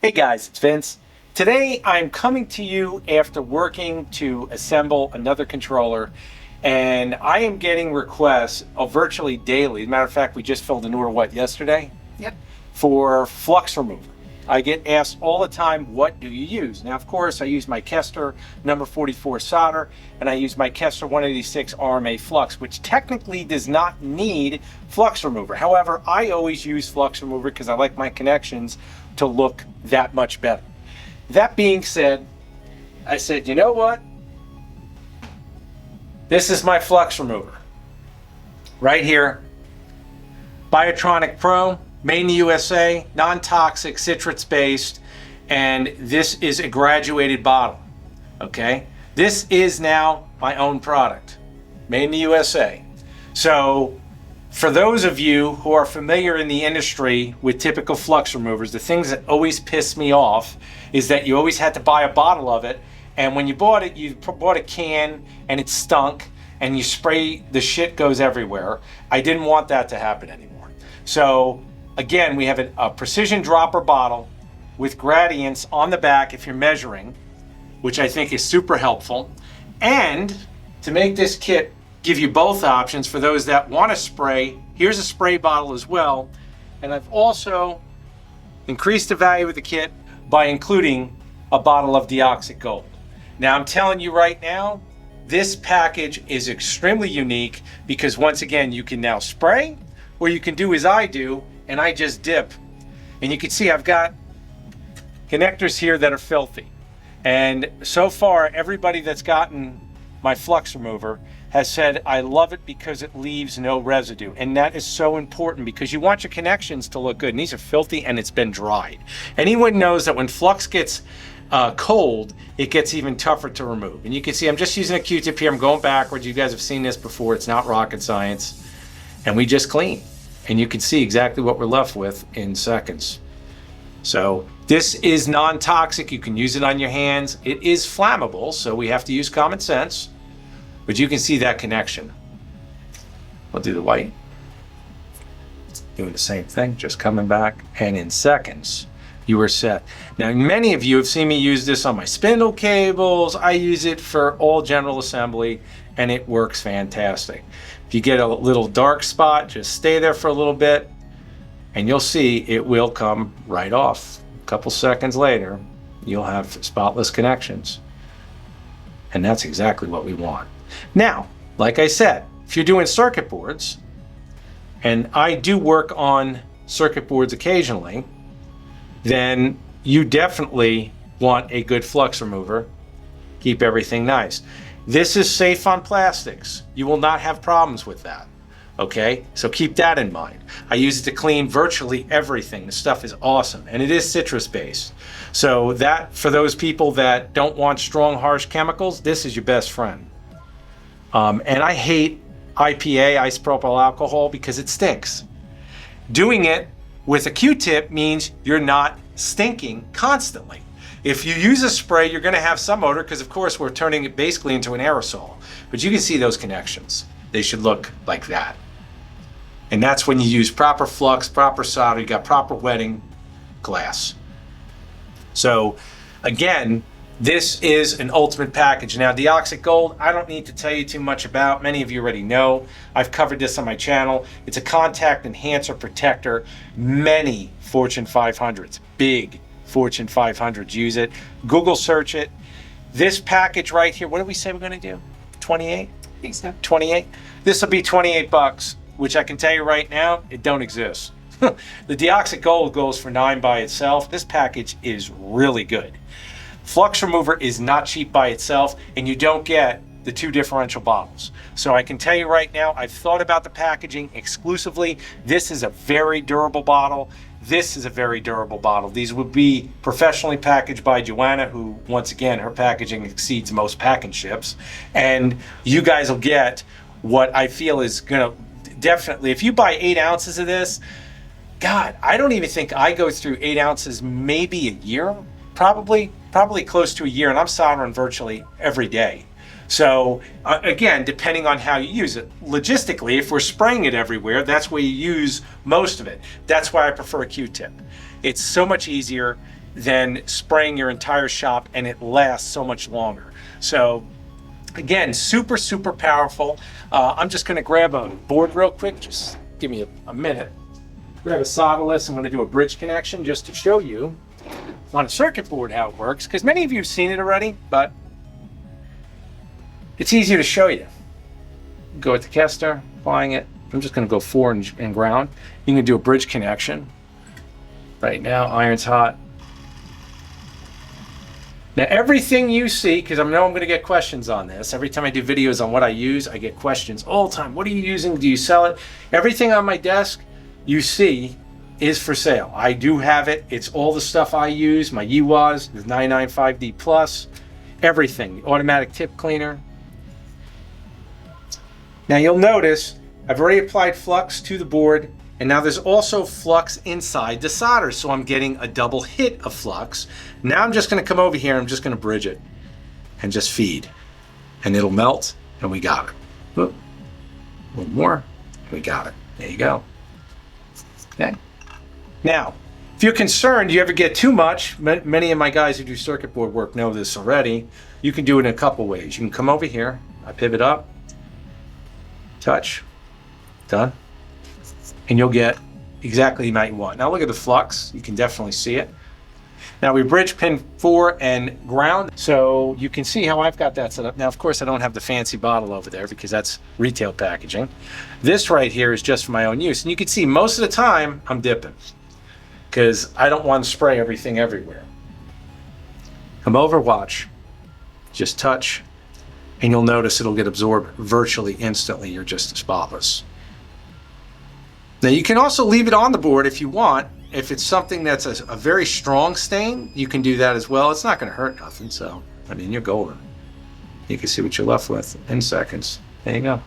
Hey guys, it's Vince. Today I'm coming to you after working to assemble another controller, and I am getting requests virtually daily. As a matter of fact, we just filled an order, yesterday? Yep. For flux remover. I get asked all the time, what do you use? Now, of course, I use my Kester number 44 solder, and I use my Kester 186 RMA flux, which technically does not need flux remover. However, I always use flux remover because I like my connections to look that much better. That being said, I said, you know what? This is my flux remover. Right here. Biotronic-Pro, made in the USA, non-toxic, citrus-based, and this is a graduated bottle, okay? This is now my own product, made in the USA. So, for those of you who are familiar in the industry with typical flux removers, the things that always piss me off is that you always had to buy a bottle of it, and when you bought it, you bought a can, and it stunk, and you spray, the shit goes everywhere. I didn't want that to happen anymore. So, again, we have a precision dropper bottle with gradients on the back if you're measuring, which I think is super helpful. And to make this kit give you both options for those that want to spray, here's a spray bottle as well. And I've also increased the value of the kit by including a bottle of Deoxit Gold. Now I'm telling you right now, this package is extremely unique because once again, you can now spray, or you can do as I do, and I just dip. And you can see I've got connectors here that are filthy. And so far, everybody that's gotten my flux remover has said, I love it because it leaves no residue. And that is so important because you want your connections to look good. And these are filthy and it's been dried. Anyone knows that when flux gets cold, it gets even tougher to remove. And you can see I'm just using a Q-tip here. I'm going backwards. You guys have seen this before. It's not rocket science. And we just clean. And you can see exactly what we're left with in seconds. So this is non-toxic. You can use it on your hands. It is flammable, so we have to use common sense. But you can see that connection. We'll do the white. Doing the same thing, just coming back. And in seconds, you are set. Now, many of you have seen me use this on my spindle cables. I use it for all general assembly, and it works fantastic. If you get a little dark spot, just stay there for a little bit, and you'll see it will come right off. A couple seconds later, you'll have spotless connections. And that's exactly what we want. Now, like I said, if you're doing circuit boards, and I do work on circuit boards occasionally, then you definitely want a good flux remover. Keep everything nice. This is safe on plastics. You will not have problems with that. Okay, so keep that in mind. I use it to clean virtually everything. The stuff is awesome, and it is citrus based. So that, for those people that don't want strong, harsh chemicals, this is your best friend. And I hate IPA, isopropyl alcohol, because it stinks. Doing it with a Q-tip means you're not stinking constantly. If you use a spray, you're going to have some odor because, of course, we're turning it basically into an aerosol. But you can see those connections. They should look like that. And that's when you use proper flux, proper solder, you got proper wetting glass. So, again, this is an ultimate package. Now, Deoxit Gold, I don't need to tell you too much about. Many of you already know. I've covered this on my channel. It's a contact enhancer protector. Many Fortune 500s, big Fortune 500s use it. Google search it. This package right here, what did we say we're going to do? 28? I think so. 28? This will be 28 bucks, which I can tell you right now, it don't exist. The Deoxit Gold goes for $9 by itself. This package is really good. Flux remover is not cheap by itself, and you don't get the two differential bottles. So I can tell you right now, I've thought about the packaging exclusively. This is a very durable bottle. This is a very durable bottle. These would be professionally packaged by Joanna, who, once again, her packaging exceeds most packing ships. And you guys will get what I feel is gonna definitely, if you buy 8 ounces of this, God, I don't even think I go through 8 ounces maybe a year, probably close to a year, and I'm soldering virtually every day. So again, depending on how you use it, logistically, if we're spraying it everywhere, that's where you use most of it. That's why I prefer a Q-tip. It's so much easier. than spraying your entire shop, and it lasts so much longer. So again, super, super powerful. I'm just gonna grab a board real quick. Just give me a minute. Grab a solderless. I'm gonna do a bridge connection just to show you on a circuit board how it works, because many of you have seen it already, but it's easier to show you. Go with the Kester, applying it. I'm just gonna go 4 and ground. You can do a bridge connection. Right now, iron's hot. Now, everything you see, because I know I'm going to get questions on this. Every time I do videos on what I use, I get questions all the time. What are you using? Do you sell it? Everything on my desk you see is for sale. I do have it. It's all the stuff I use. My UWAs, the 995D Plus, everything. Automatic tip cleaner. Now, you'll notice I've already applied flux to the board, and now there's also flux inside the solder, so I'm getting a double hit of flux. Now I'm just gonna come over here, I'm just gonna bridge it and just feed, and it'll melt, and we got it. Whoop. A little more, we got it. There you go. Okay. Now, if you're concerned you ever get too much, many of my guys who do circuit board work know this already, you can do it in a couple ways. You can come over here, I pivot up, touch, done. And you'll get exactly the amount you want. Now look at the flux, you can definitely see it. Now we bridge pin 4 and ground, so you can see how I've got that set up. Now, of course, I don't have the fancy bottle over there because that's retail packaging. This right here is just for my own use. And you can see most of the time I'm dipping because I don't want to spray everything everywhere. Come over, watch, just touch, and you'll notice it'll get absorbed virtually instantly. You're just spotless. Now you can also leave it on the board if you want. If it's something that's a very strong stain, you can do that as well. It's not going to hurt nothing, so I mean, you're golden. You can see what you're left with in seconds. There you go.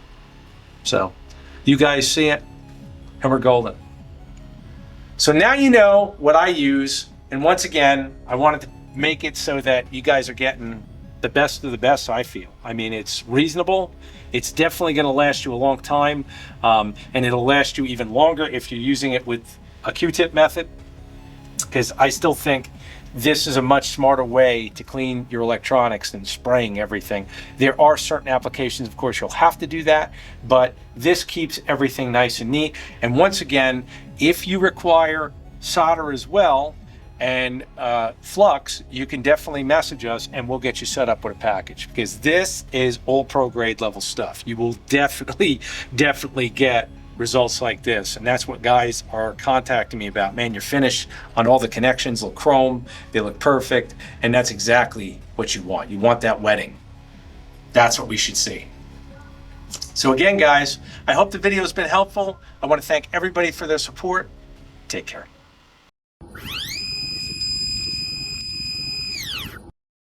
So you guys see it, and we're golden. So now you know what I use, and once again, I wanted to make it so that you guys are getting the best of the best, I feel. I mean, it's reasonable. It's definitely going to last you a long time, and it'll last you even longer if you're using it with a Q-tip method, because I still think this is a much smarter way to clean your electronics than spraying everything. There are certain applications, of course, you'll have to do that, but this keeps everything nice and neat. And once again, if you require solder as well, and flux, you can definitely message us and we'll get you set up with a package, because this is all pro grade level stuff. You will definitely get results like this, and that's what guys are contacting me about. Man, your finish on all the connections look chrome, they look perfect, and that's exactly what you want. You want that wetting. That's what we should see. So again, guys, I hope the video has been helpful. I want to thank everybody for their support. Take care.